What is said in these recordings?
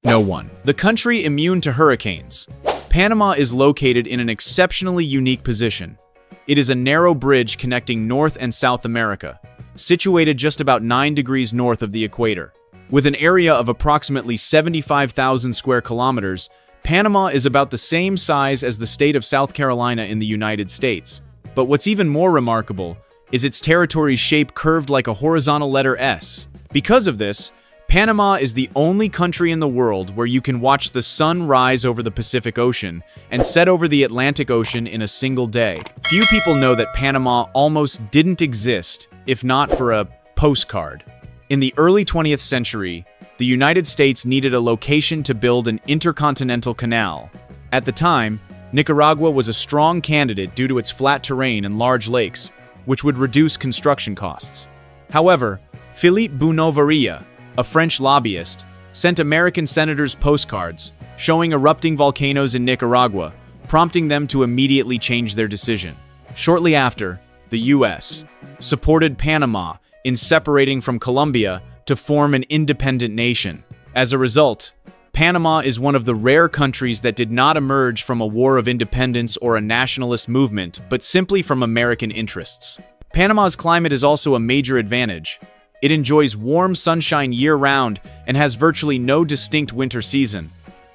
No one. The country immune to hurricanes. Panama is located in an exceptionally unique position. It is a narrow bridge connecting North and South America, situated just about 9 degrees north of the equator. With an area of approximately 75,000 square kilometers, Panama is about the same size as the state of South Carolina in the United States. But what's even more remarkable is its territory's shape curved like a horizontal letter S. Because of this, Panama is the only country in the world where you can watch the sun rise over the Pacific Ocean and set over the Atlantic Ocean in a single day. Few people know that Panama almost didn't exist, if not for a postcard. In the early 20th century, the United States needed a location to build an intercontinental canal. At the time, Nicaragua was a strong candidate due to its flat terrain and large lakes, which would reduce construction costs. However, Philippe Bounot-Varilla, a French lobbyist, sent American senators postcards showing erupting volcanoes in Nicaragua, prompting them to immediately change their decision. Shortly after, the U.S. supported Panama in separating from Colombia to form an independent nation. As a result, Panama is one of the rare countries that did not emerge from a war of independence or a nationalist movement, but simply from American interests. Panama's climate is also a major advantage. It enjoys warm sunshine year-round and has virtually no distinct winter season.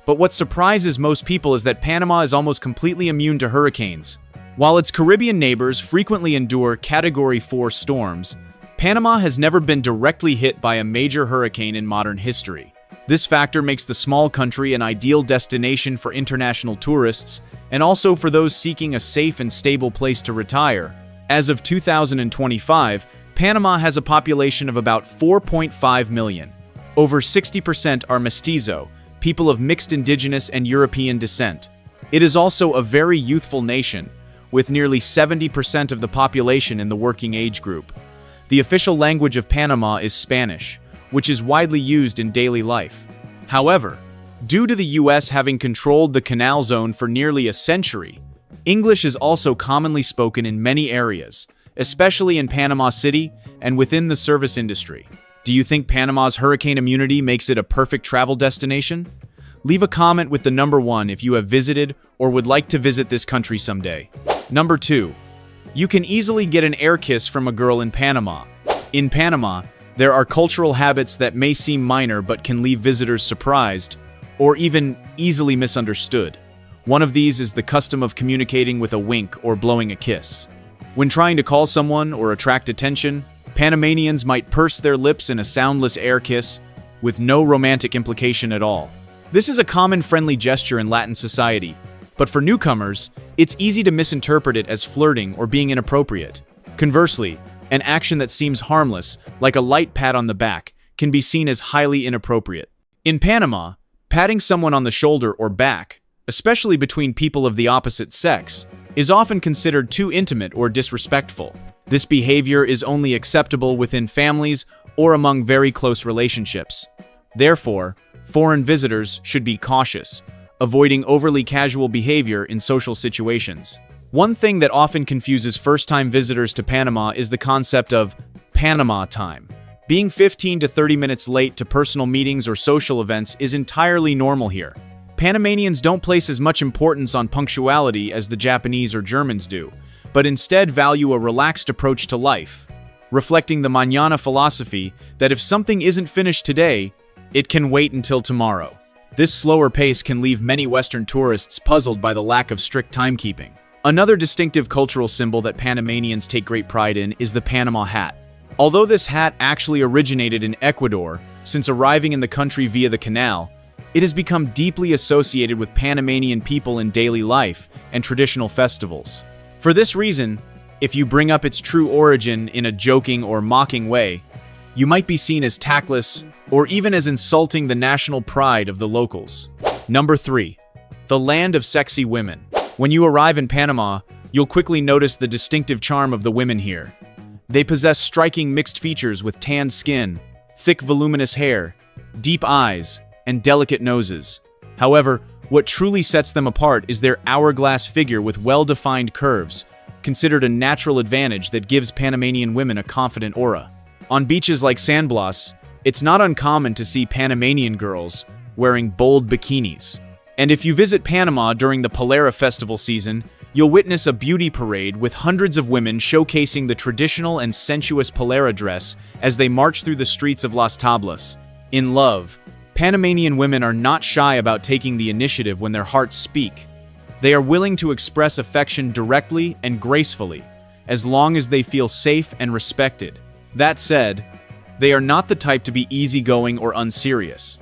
But what surprises most people is that Panama is almost completely immune to hurricanes. While its Caribbean neighbors frequently endure Category 4 storms, Panama has never been directly hit by a major hurricane in modern history. This factor makes the small country an ideal destination for international tourists and also for those seeking a safe and stable place to retire. As of 2025, Panama has a population of about 4.5 million. Over 60% are mestizo, people of mixed indigenous and European descent. It is also a very youthful nation, with nearly 70% of the population in the working age group. The official language of Panama is Spanish, which is widely used in daily life. However, due to the U.S. having controlled the canal zone for nearly a century, English is also commonly spoken in many areas, especially in Panama City and within the service industry. Do you think Panama's hurricane immunity makes it a perfect travel destination? Leave a comment with the number 1 if you have visited or would like to visit this country someday. Number 2. You can easily get an air kiss from a girl in Panama. In Panama, there are cultural habits that may seem minor but can leave visitors surprised or even easily misunderstood. One of these is the custom of communicating with a wink or blowing a kiss. When trying to call someone or attract attention, Panamanians might purse their lips in a soundless air kiss with no romantic implication at all. This is a common friendly gesture in Latin society, but for newcomers, it's easy to misinterpret it as flirting or being inappropriate. Conversely, an action that seems harmless, like a light pat on the back, can be seen as highly inappropriate. In Panama, patting someone on the shoulder or back, especially between people of the opposite sex, is often considered too intimate or disrespectful. This behavior is only acceptable within families or among very close relationships. Therefore, foreign visitors should be cautious, avoiding overly casual behavior in social situations. One thing that often confuses first-time visitors to Panama is the concept of Panama time. Being 15 to 30 minutes late to personal meetings or social events is entirely normal here. Panamanians don't place as much importance on punctuality as the Japanese or Germans do, but instead value a relaxed approach to life, reflecting the mañana philosophy that if something isn't finished today, it can wait until tomorrow. This slower pace can leave many Western tourists puzzled by the lack of strict timekeeping. Another distinctive cultural symbol that Panamanians take great pride in is the Panama hat. Although this hat actually originated in Ecuador, since arriving in the country via the canal, it has become deeply associated with Panamanian people in daily life and traditional festivals. For this reason, if you bring up its true origin in a joking or mocking way, you might be seen as tactless or even as insulting the national pride of the locals. Number 3. The land of sexy women. When you arrive in Panama, you'll quickly notice the distinctive charm of the women here. They possess striking mixed features with tanned skin, thick voluminous hair, deep eyes, and delicate noses. However, what truly sets them apart is their hourglass figure with well-defined curves, considered a natural advantage that gives Panamanian women a confident aura. On beaches like San Blas, it's not uncommon to see Panamanian girls, wearing bold bikinis. And if you visit Panama during the Palera festival season, you'll witness a beauty parade with hundreds of women showcasing the traditional and sensuous Palera dress as they march through the streets of Las Tablas. In love, Panamanian women are not shy about taking the initiative when their hearts speak. They are willing to express affection directly and gracefully, as long as they feel safe and respected. That said, they are not the type to be easygoing or unserious.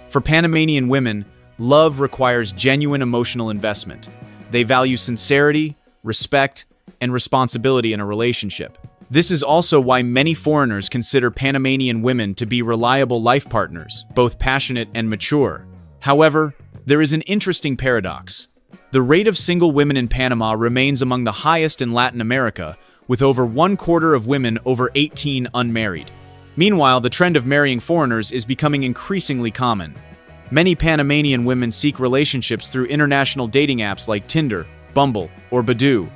For Panamanian women, love requires genuine emotional investment. They value sincerity, respect, and responsibility in a relationship. This is also why many foreigners consider Panamanian women to be reliable life partners, both passionate and mature. However, there is an interesting paradox. The rate of single women in Panama remains among the highest in Latin America, with over 1/4 of women over 18 unmarried. Meanwhile, the trend of marrying foreigners is becoming increasingly common. Many Panamanian women seek relationships through international dating apps like Tinder, Bumble, or Badoo.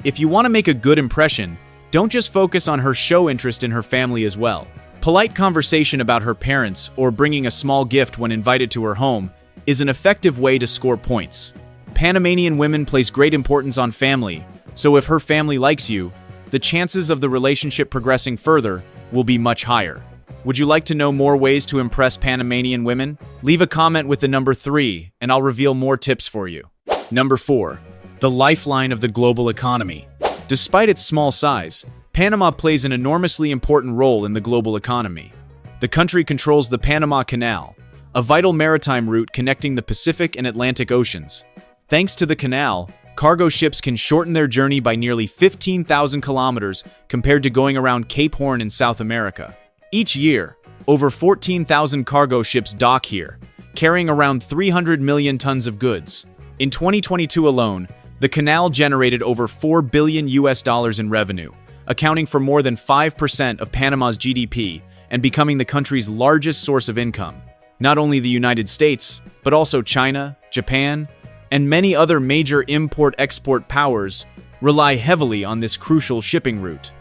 If you want to make a good impression, don't just focus on her show interest in her family as well. Polite conversation about her parents or bringing a small gift when invited to her home is an effective way to score points. Panamanian women place great importance on family, so if her family likes you, the chances of the relationship progressing further will be much higher. Would you like to know more ways to impress Panamanian women? Leave a comment with the number 3, and I'll reveal more tips for you. Number 4. The lifeline of the global economy. Despite its small size, Panama plays an enormously important role in the global economy. The country controls the Panama Canal, a vital maritime route connecting the Pacific and Atlantic Oceans. Thanks to the canal, cargo ships can shorten their journey by nearly 15,000 kilometers compared to going around Cape Horn in South America. Each year, over 14,000 cargo ships dock here, carrying around 300 million tons of goods. In 2022 alone, the canal generated over $4 billion in revenue, accounting for more than 5% of Panama's GDP and becoming the country's largest source of income. Not only the United States, but also China, Japan, and many other major import-export powers rely heavily on this crucial shipping route.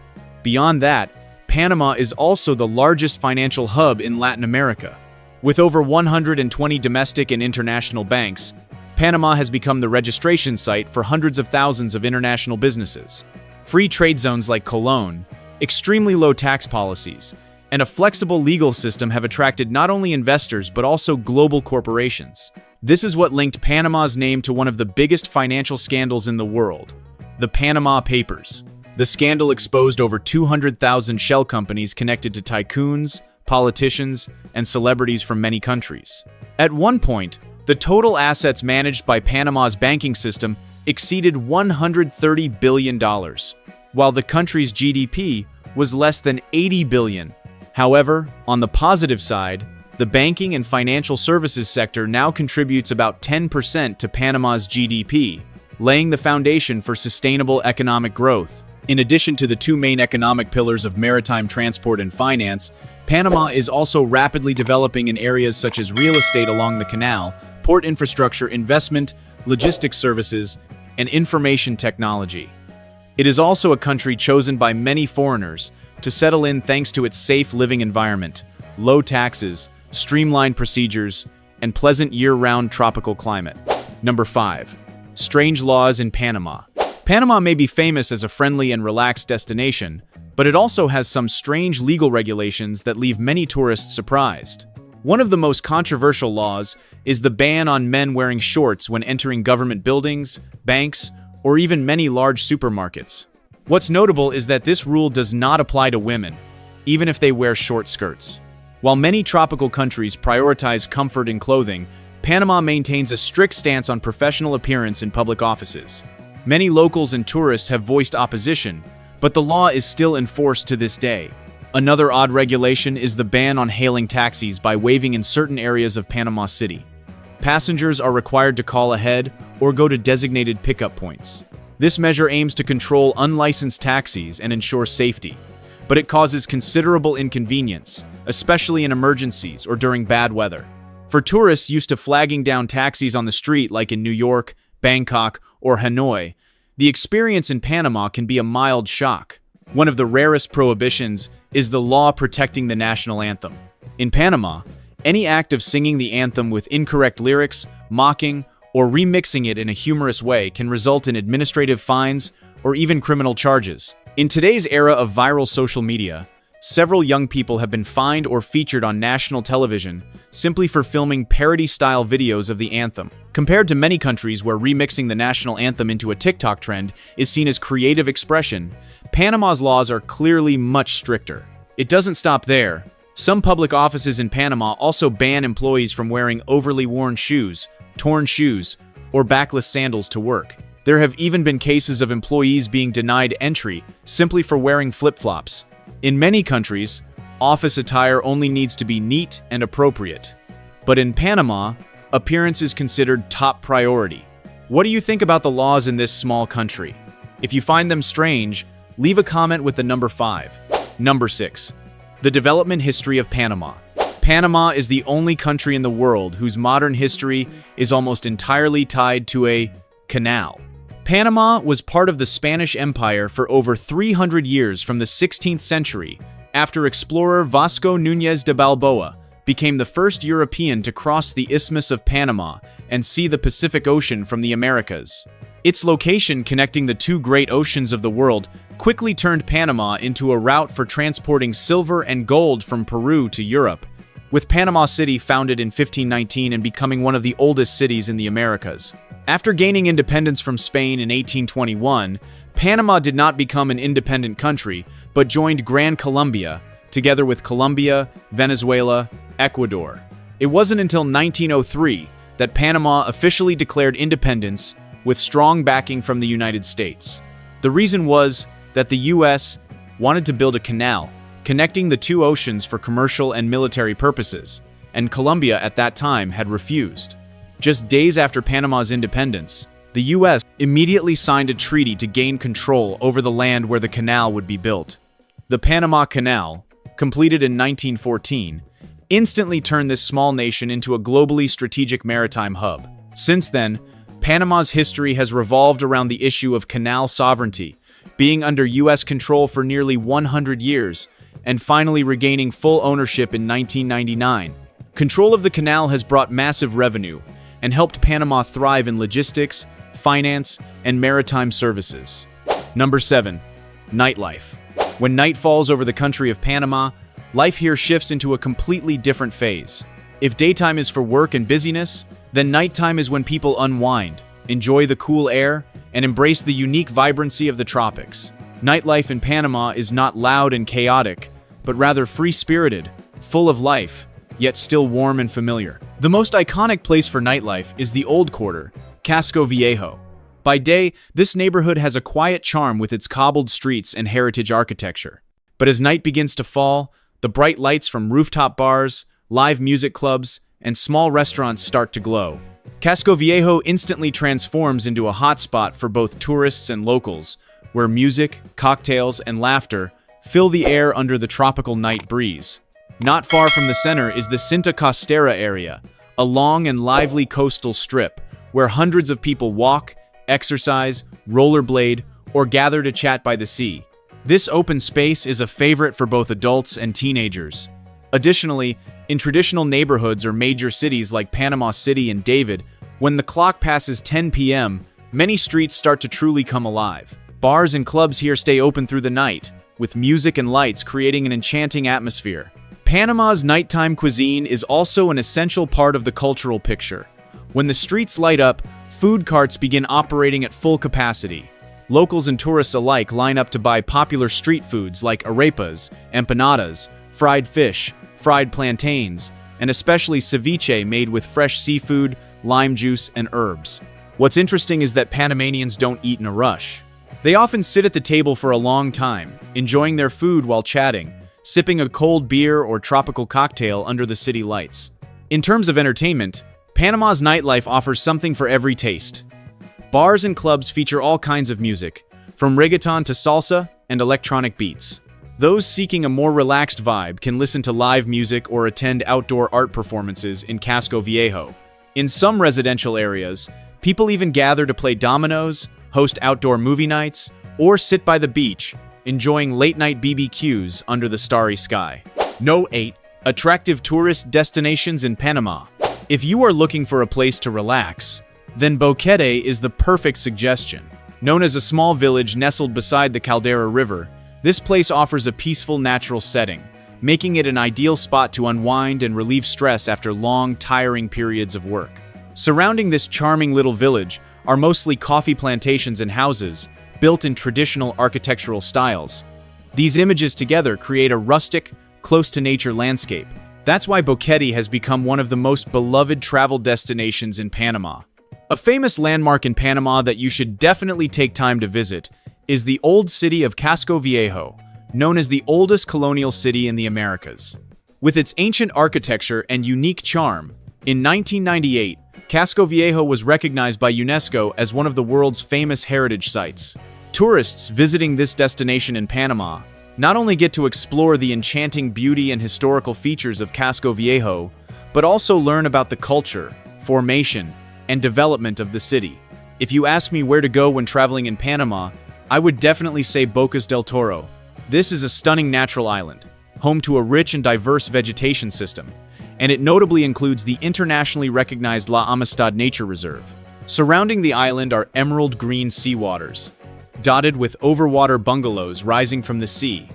Beyond that, Panama is also the largest financial hub in Latin America. With over 120 domestic and international banks, Panama has become the registration site for hundreds of thousands of international businesses. Free trade zones like Colón, extremely low tax policies, and a flexible legal system have attracted not only investors but also global corporations. This is what linked Panama's name to one of the biggest financial scandals in the world, the Panama Papers. The scandal exposed over 200,000 shell companies connected to tycoons, politicians, and celebrities from many countries. At one point, the total assets managed by Panama's banking system exceeded $130 billion, while the country's GDP was less than $80 billion. However, on the positive side, the banking and financial services sector now contributes about 10% to Panama's GDP, laying the foundation for sustainable economic growth. In addition to the two main economic pillars of maritime transport and finance, Panama is also rapidly developing in areas such as real estate along the canal, port infrastructure, investment, logistics services, and information technology. It is also a country chosen by many foreigners to settle in thanks to its safe living environment, low taxes, streamlined procedures, and pleasant year-round tropical climate. Number 5. Strange laws in Panama. Panama may be famous as a friendly and relaxed destination, but it also has some strange legal regulations that leave many tourists surprised. One of the most controversial laws is the ban on men wearing shorts when entering government buildings, banks, or even many large supermarkets. What's notable is that this rule does not apply to women, even if they wear short skirts. While many tropical countries prioritize comfort in clothing, Panama maintains a strict stance on professional appearance in public offices. Many locals and tourists have voiced opposition, but the law is still enforced to this day. Another odd regulation is the ban on hailing taxis by waving in certain areas of Panama City. Passengers are required to call ahead or go to designated pickup points. This measure aims to control unlicensed taxis and ensure safety, but it causes considerable inconvenience, especially in emergencies or during bad weather. For tourists used to flagging down taxis on the street like in New York, Bangkok, or Hanoi, the experience in Panama can be a mild shock. One of the rarest prohibitions is the law protecting the national anthem. In Panama, Any act of singing the anthem with incorrect lyrics, mocking, or remixing it in a humorous way can result in administrative fines or even criminal charges. In today's era of viral social media, several young people have been fined or featured on national television simply for filming parody-style videos of the anthem. Compared to many countries where remixing the national anthem into a TikTok trend is seen as creative expression, Panama's laws are clearly much stricter. It doesn't stop there. Some public offices in Panama also ban employees from wearing overly worn shoes, torn shoes, or backless sandals to work. There have even been cases of employees being denied entry simply for wearing flip-flops. In many countries, office attire only needs to be neat and appropriate. But in Panama, appearance is considered top priority. What do you think about the laws in this small country? If you find them strange, leave a comment with the number 5. Number 6. The development history of Panama. Panama is the only country in the world whose modern history is almost entirely tied to a canal. Panama was part of the Spanish Empire for over 300 years from the 16th century, after explorer Vasco Núñez de Balboa became the first European to cross the Isthmus of Panama and see the Pacific Ocean from the Americas. Its location connecting the two great oceans of the world quickly turned Panama into a route for transporting silver and gold from Peru to Europe, with Panama City founded in 1519 and becoming one of the oldest cities in the Americas. After gaining independence from Spain in 1821, Panama did not become an independent country, but joined Gran Colombia, together with Colombia, Venezuela, Ecuador. It wasn't until 1903 that Panama officially declared independence with strong backing from the United States. The reason was that the U.S. wanted to build a canal connecting the two oceans for commercial and military purposes, and Colombia at that time had refused. Just days after Panama's independence, the U.S. immediately signed a treaty to gain control over the land where the canal would be built. The Panama Canal, completed in 1914, instantly turned this small nation into a globally strategic maritime hub. Since then, Panama's history has revolved around the issue of canal sovereignty, being under U.S. control for nearly 100 years, and finally regaining full ownership in 1999. Control of the canal has brought massive revenue and helped Panama thrive in logistics, finance, and maritime services. Number 7. Nightlife. When night falls over the country of Panama, life here shifts into a completely different phase. If daytime is for work and busyness, then nighttime is when people unwind, enjoy the cool air, and embrace the unique vibrancy of the tropics. Nightlife in Panama is not loud and chaotic, but rather free-spirited, full of life, yet still warm and familiar. The most iconic place for nightlife is the Old Quarter, Casco Viejo. By day, this neighborhood has a quiet charm with its cobbled streets and heritage architecture. But as night begins to fall, the bright lights from rooftop bars, live music clubs, and small restaurants start to glow. Casco Viejo instantly transforms into a hotspot for both tourists and locals, where music, cocktails, and laughter fill the air under the tropical night breeze. Not far from the center is the Cinta Costera area, a long and lively coastal strip where hundreds of people walk, exercise, rollerblade, or gather to chat by the sea. This open space is a favorite for both adults and teenagers. Additionally, in traditional neighborhoods or major cities like Panama City and David, when the clock passes 10 p.m., many streets start to truly come alive. Bars and clubs here stay open through the night, with music and lights creating an enchanting atmosphere. Panama's nighttime cuisine is also an essential part of the cultural picture. When the streets light up, food carts begin operating at full capacity. Locals and tourists alike line up to buy popular street foods like arepas, empanadas, fried fish, fried plantains, and especially ceviche made with fresh seafood, lime juice, and herbs. What's interesting is that Panamanians don't eat in a rush. They often sit at the table for a long time, enjoying their food while chatting, sipping a cold beer or tropical cocktail under the city lights. In terms of entertainment, Panama's nightlife offers something for every taste. Bars and clubs feature all kinds of music, from reggaeton to salsa and electronic beats. Those seeking a more relaxed vibe can listen to live music or attend outdoor art performances in Casco Viejo. In some residential areas, people even gather to play dominoes, host outdoor movie nights, or sit by the beach, enjoying late-night BBQs under the starry sky. No 8. Attractive tourist destinations in Panama. If you are looking for a place to relax, then Boquete is the perfect suggestion. Known as a small village nestled beside the Caldera River, this place offers a peaceful natural setting, making it an ideal spot to unwind and relieve stress after long, tiring periods of work. Surrounding this charming little village are mostly coffee plantations and houses, built in traditional architectural styles. These images together create a rustic, close-to-nature landscape. That's why Boquete has become one of the most beloved travel destinations in Panama. A famous landmark in Panama that you should definitely take time to visit is the old city of Casco Viejo, known as the oldest colonial city in the Americas. With its ancient architecture and unique charm, in 1998, Casco Viejo was recognized by UNESCO as one of the world's famous heritage sites. Tourists visiting this destination in Panama not only get to explore the enchanting beauty and historical features of Casco Viejo, but also learn about the culture, formation, and development of the city. If you ask me where to go when traveling in Panama, I would definitely say Bocas del Toro. This is a stunning natural island, home to a rich and diverse vegetation system, and it notably includes the internationally recognized La Amistad Nature Reserve. Surrounding the island are emerald green seawaters, dotted with overwater bungalows rising from the sea,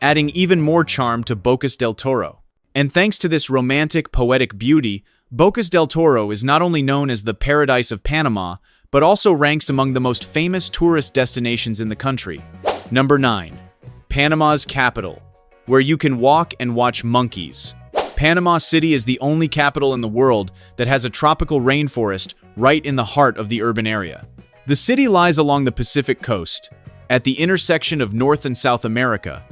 adding even more charm to Bocas del Toro. And thanks to this romantic, poetic beauty, Bocas del Toro is not only known as the paradise of Panama, but also ranks among the most famous tourist destinations in the country. Number 9. Panama's capital, where you can walk and watch monkeys. Panama City is the only capital in the world that has a tropical rainforest right in the heart of the urban area. The city lies along the Pacific coast, at the intersection of North and South America,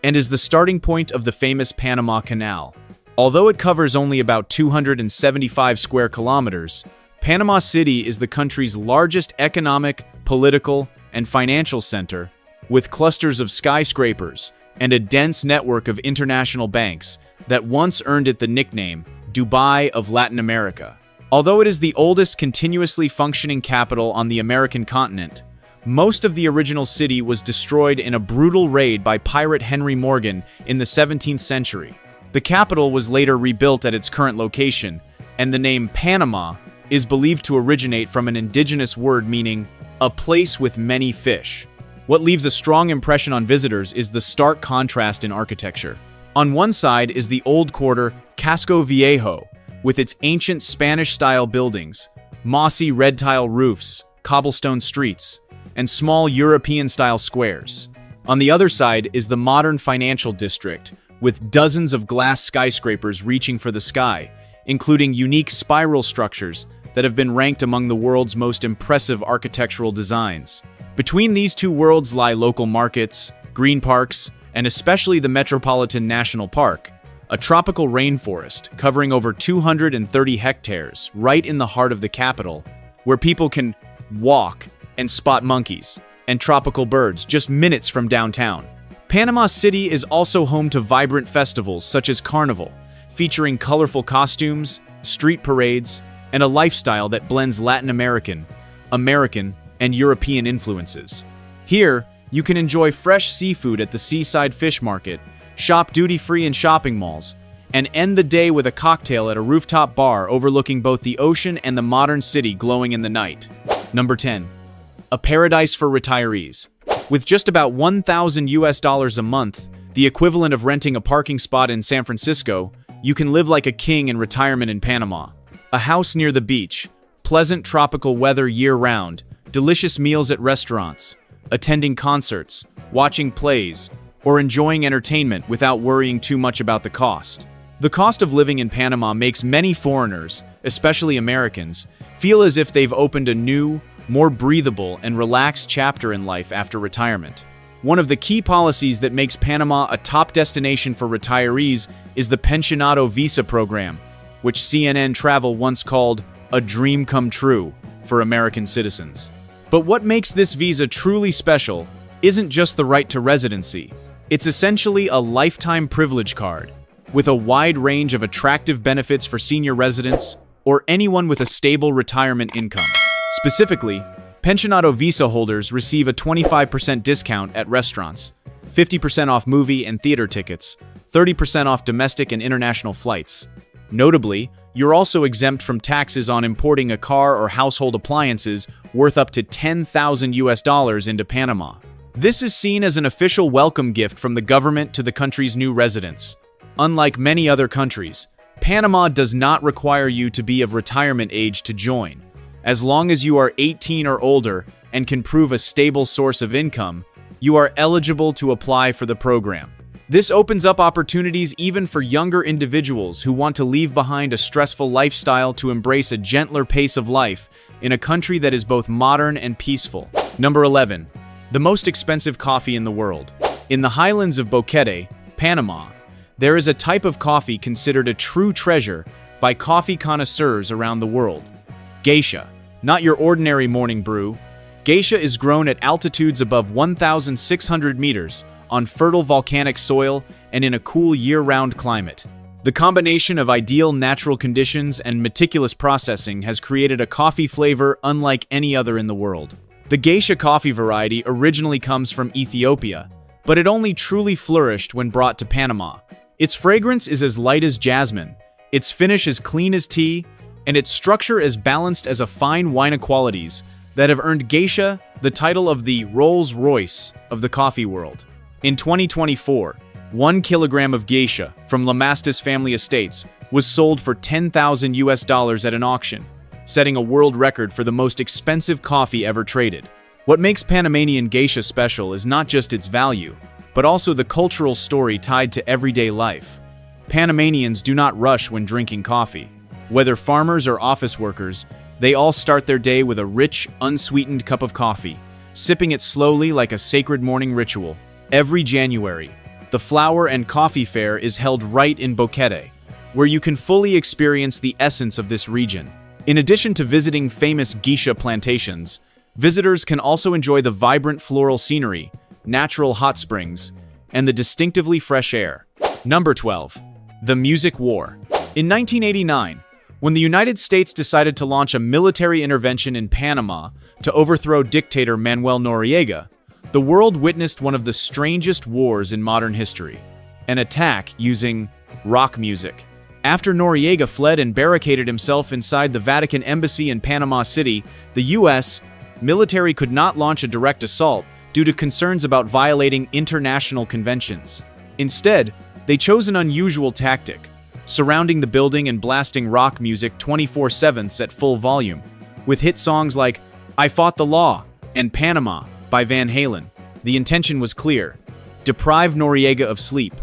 and is the starting point of the famous Panama Canal. Although it covers only about 275 square kilometers, Panama City is the country's largest economic, political, and financial center, with clusters of skyscrapers and a dense network of international banks that once earned it the nickname Dubai of Latin America. Although it is the oldest continuously functioning capital on the American continent, most of the original city was destroyed in a brutal raid by pirate Henry Morgan in the 17th century. The capital was later rebuilt at its current location, and the name Panama is believed to originate from an indigenous word meaning a place with many fish. What leaves a strong impression on visitors is the stark contrast in architecture. On one side is the old quarter Casco Viejo, with its ancient Spanish-style buildings, mossy red-tile roofs, cobblestone streets, and small European-style squares. On the other side is the modern financial district, with dozens of glass skyscrapers reaching for the sky, including unique spiral structures that have been ranked among the world's most impressive architectural designs. Between these two worlds lie local markets, green parks, and especially the Metropolitan National Park, a tropical rainforest covering over 230 hectares right in the heart of the capital, where people can walk and spot monkeys and tropical birds just minutes from downtown. Panama City is also home to vibrant festivals such as Carnival, featuring colorful costumes, street parades, and a lifestyle that blends Latin American, and European influences. Here, you can enjoy fresh seafood at the seaside fish market, shop duty-free in shopping malls, and end the day with a cocktail at a rooftop bar overlooking both the ocean and the modern city glowing in the night. Number 10. A paradise for retirees. With just about $1,000 a month, the equivalent of renting a parking spot in San Francisco, you can live like a king in retirement in Panama. A house near the beach, pleasant tropical weather year-round, delicious meals at restaurants, attending concerts, watching plays, or enjoying entertainment without worrying too much about the cost. The cost of living in Panama makes many foreigners, especially Americans, feel as if they've opened a new, more breathable and relaxed chapter in life after retirement. One of the key policies that makes Panama a top destination for retirees is the Pensionado Visa program, which CNN Travel once called a dream come true for American citizens. But what makes this visa truly special isn't just the right to residency. It's essentially a lifetime privilege card, with a wide range of attractive benefits for senior residents or anyone with a stable retirement income. Specifically, Pensionado Visa holders receive a 25% discount at restaurants, 50% off movie and theater tickets, 30% off domestic and international flights. Notably, you're also exempt from taxes on importing a car or household appliances worth up to $10,000 into Panama. This is seen as an official welcome gift from the government to the country's new residents. Unlike many other countries, Panama does not require you to be of retirement age to join. As long as you are 18 or older and can prove a stable source of income, you are eligible to apply for the program. This opens up opportunities even for younger individuals who want to leave behind a stressful lifestyle to embrace a gentler pace of life in a country that is both modern and peaceful. Number 11. The most expensive coffee in the world. In the highlands of Boquete, Panama, there is a type of coffee considered a true treasure by coffee connoisseurs around the world. Geisha, not your ordinary morning brew. Geisha is grown at altitudes above 1,600 meters on fertile volcanic soil and in a cool year-round climate. The combination of ideal natural conditions and meticulous processing has created a coffee flavor unlike any other in the world. The Geisha coffee variety originally comes from Ethiopia, but it only truly flourished when brought to Panama. Its fragrance is as light as jasmine, its finish as clean as tea, and its structure as balanced as a fine wine qualities that have earned Geisha the title of the Rolls-Royce of the coffee world. In 2024, 1 kilogram of Geisha from Lamastus Family Estates was sold for $10,000 at an auction, setting a world record for the most expensive coffee ever traded. What makes Panamanian Geisha special is not just its value, but also the cultural story tied to everyday life. Panamanians do not rush when drinking coffee. Whether farmers or office workers, they all start their day with a rich, unsweetened cup of coffee, sipping it slowly like a sacred morning ritual. Every January, the Flower and Coffee Fair is held right in Boquete, where you can fully experience the essence of this region. In addition to visiting famous geisha plantations, visitors can also enjoy the vibrant floral scenery, natural hot springs, and the distinctively fresh air. Number 12. The Music War. In 1989, when the United States decided to launch a military intervention in Panama to overthrow dictator Manuel Noriega, the world witnessed one of the strangest wars in modern history, an attack using rock music. After Noriega fled and barricaded himself inside the Vatican embassy in Panama City, the U.S. military could not launch a direct assault due to concerns about violating international conventions. Instead, they chose an unusual tactic, surrounding the building and blasting rock music 24/7 at full volume, with hit songs like I Fought the Law and Panama by Van Halen. The intention was clear: deprive Noriega of sleep,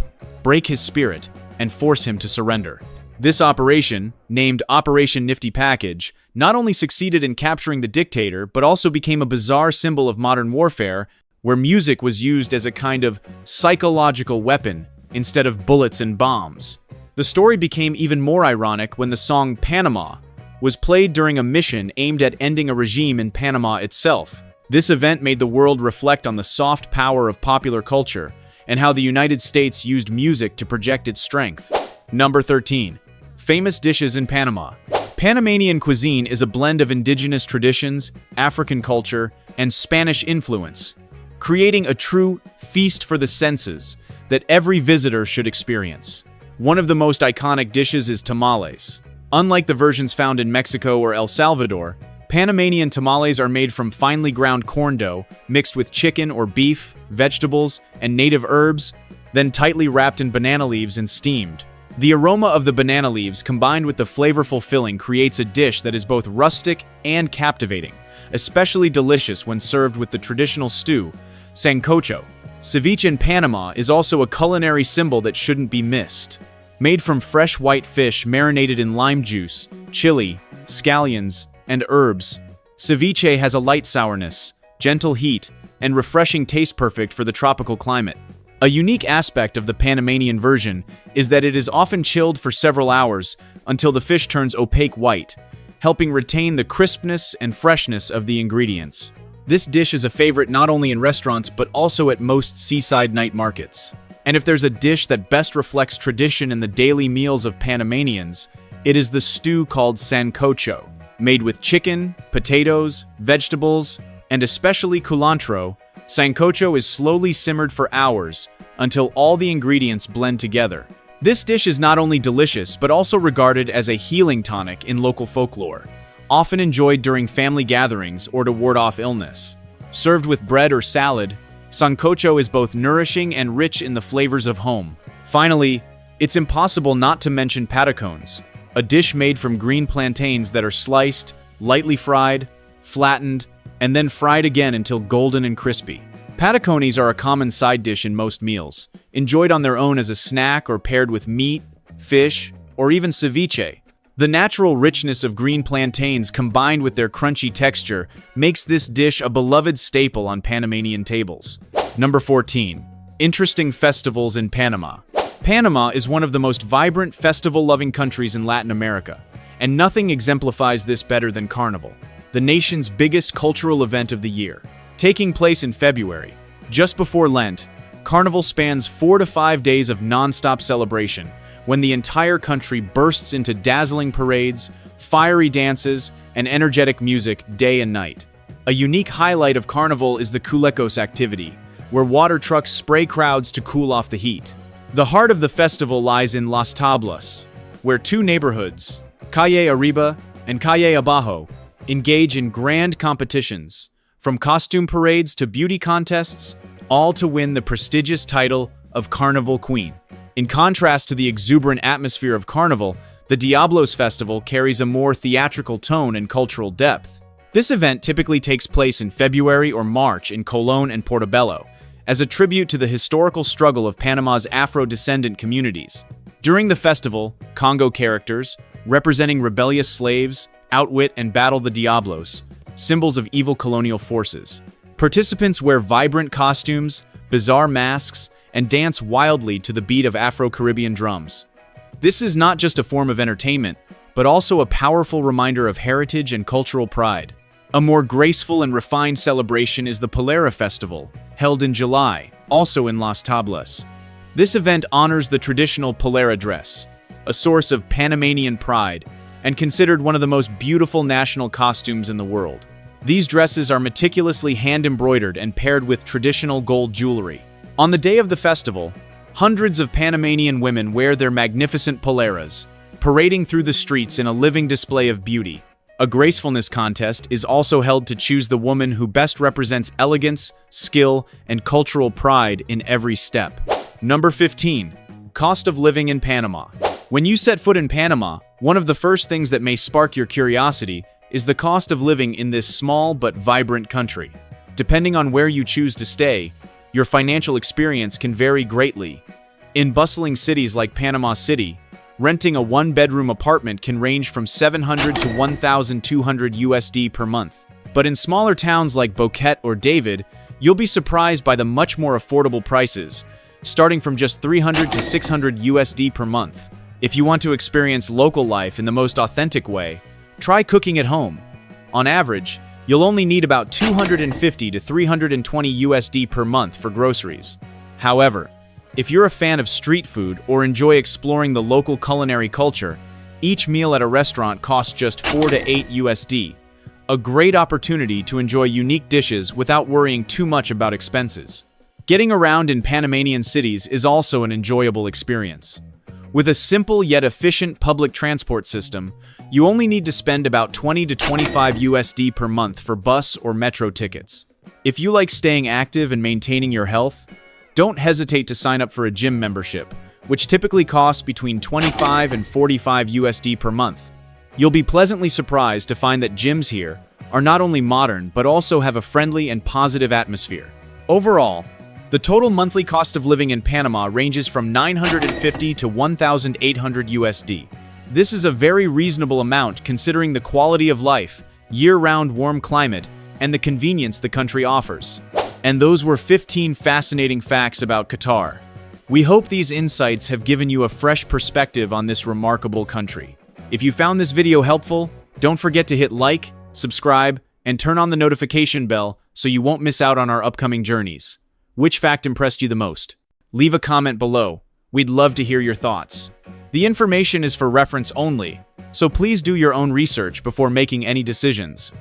break his spirit, and force him to surrender. This operation, named Operation Nifty Package, not only succeeded in capturing the dictator, but also became a bizarre symbol of modern warfare, where music was used as a kind of psychological weapon instead of bullets and bombs. The story became even more ironic when the song Panama was played during a mission aimed at ending a regime in Panama itself. This event made the world reflect on the soft power of popular culture and how the United States used music to project its strength. Number 13. Famous dishes in Panama. Panamanian cuisine is a blend of indigenous traditions, African culture, and Spanish influence, creating a true feast for the senses that every visitor should experience. One of the most iconic dishes is tamales. Unlike the versions found in Mexico or El Salvador, Panamanian tamales are made from finely ground corn dough mixed with chicken or beef, vegetables, and native herbs, then tightly wrapped in banana leaves and steamed. The aroma of the banana leaves combined with the flavorful filling creates a dish that is both rustic and captivating, especially delicious when served with the traditional stew, sancocho. Ceviche in Panama is also a culinary symbol that shouldn't be missed. Made from fresh white fish marinated in lime juice, chili, scallions, and herbs, ceviche has a light sourness, gentle heat, and refreshing taste perfect for the tropical climate. A unique aspect of the Panamanian version is that it is often chilled for several hours until the fish turns opaque white, helping retain the crispness and freshness of the ingredients. This dish is a favorite not only in restaurants but also at most seaside night markets. And if there's a dish that best reflects tradition in the daily meals of Panamanians, it is the stew called sancocho. Made with chicken, potatoes, vegetables, and especially culantro, Sancocho is slowly simmered for hours until all the ingredients blend together. This dish is not only delicious but also regarded as a healing tonic in local folklore, often enjoyed during family gatherings or to ward off illness. Served with bread or salad, sancocho is both nourishing and rich in the flavors of home. Finally, it's impossible not to mention patacones, a dish made from green plantains that are sliced, lightly fried, flattened, and then fried again until golden and crispy. Patacones are a common side dish in most meals, enjoyed on their own as a snack or paired with meat, fish, or even ceviche. The natural richness of green plantains combined with their crunchy texture makes this dish a beloved staple on Panamanian tables. Number 14. Interesting festivals in Panama. Panama is one of the most vibrant, festival-loving countries in Latin America, and nothing exemplifies this better than Carnival, the nation's biggest cultural event of the year. Taking place in February, just before Lent, Carnival spans 4 to 5 days of non-stop celebration, when the entire country bursts into dazzling parades, fiery dances, and energetic music day and night. A unique highlight of Carnival is the Culecos activity, where water trucks spray crowds to cool off the heat. The heart of the festival lies in Las Tablas, where two neighborhoods, Calle Arriba and Calle Abajo, engage in grand competitions, from costume parades to beauty contests, all to win the prestigious title of Carnival Queen. In contrast to the exuberant atmosphere of Carnival, the Diablos Festival carries a more theatrical tone and cultural depth. This event typically takes place in February or March in Colón and Portobello, as a tribute to the historical struggle of Panama's Afro-descendant communities. During the festival, Congo characters, representing rebellious slaves, outwit and battle the Diablos, symbols of evil colonial forces. Participants wear vibrant costumes, bizarre masks, and dance wildly to the beat of Afro-Caribbean drums. This is not just a form of entertainment, but also a powerful reminder of heritage and cultural pride. A more graceful and refined celebration is the Polera Festival, held in July, also in Las Tablas. This event honors the traditional Polera dress, a source of Panamanian pride, and considered one of the most beautiful national costumes in the world. These dresses are meticulously hand-embroidered and paired with traditional gold jewelry. On the day of the festival, hundreds of Panamanian women wear their magnificent poleras, parading through the streets in a living display of beauty. A gracefulness contest is also held to choose the woman who best represents elegance, skill, and cultural pride in every step. Number 15. Cost of living in Panama. When you set foot in Panama, one of the first things that may spark your curiosity is the cost of living in this small but vibrant country. Depending on where you choose to stay, your financial experience can vary greatly. In bustling cities like Panama City, renting a one-bedroom apartment can range from $700 to $1,200 USD per month. But in smaller towns like Boquete or David, you'll be surprised by the much more affordable prices, starting from just $300 to $600 USD per month. If you want to experience local life in the most authentic way, try cooking at home. On average, you'll only need about $250 to $320 USD per month for groceries. However, if you're a fan of street food or enjoy exploring the local culinary culture, each meal at a restaurant costs just $4 to $8 USD, a great opportunity to enjoy unique dishes without worrying too much about expenses. Getting around in Panamanian cities is also an enjoyable experience. With a simple yet efficient public transport system, you only need to spend about $20 to $25 USD per month for bus or metro tickets. If you like staying active and maintaining your health, don't hesitate to sign up for a gym membership, which typically costs between $25 and $45 USD per month. You'll be pleasantly surprised to find that gyms here are not only modern but also have a friendly and positive atmosphere. Overall, the total monthly cost of living in Panama ranges from $950 to $1,800 USD. This is a very reasonable amount considering the quality of life, year-round warm climate, and the convenience the country offers. And those were 15 fascinating facts about Qatar. We hope these insights have given you a fresh perspective on this remarkable country. If you found this video helpful, don't forget to hit like, subscribe, and turn on the notification bell so you won't miss out on our upcoming journeys. Which fact impressed you the most? Leave a comment below. We'd love to hear your thoughts. The information is for reference only, so please do your own research before making any decisions.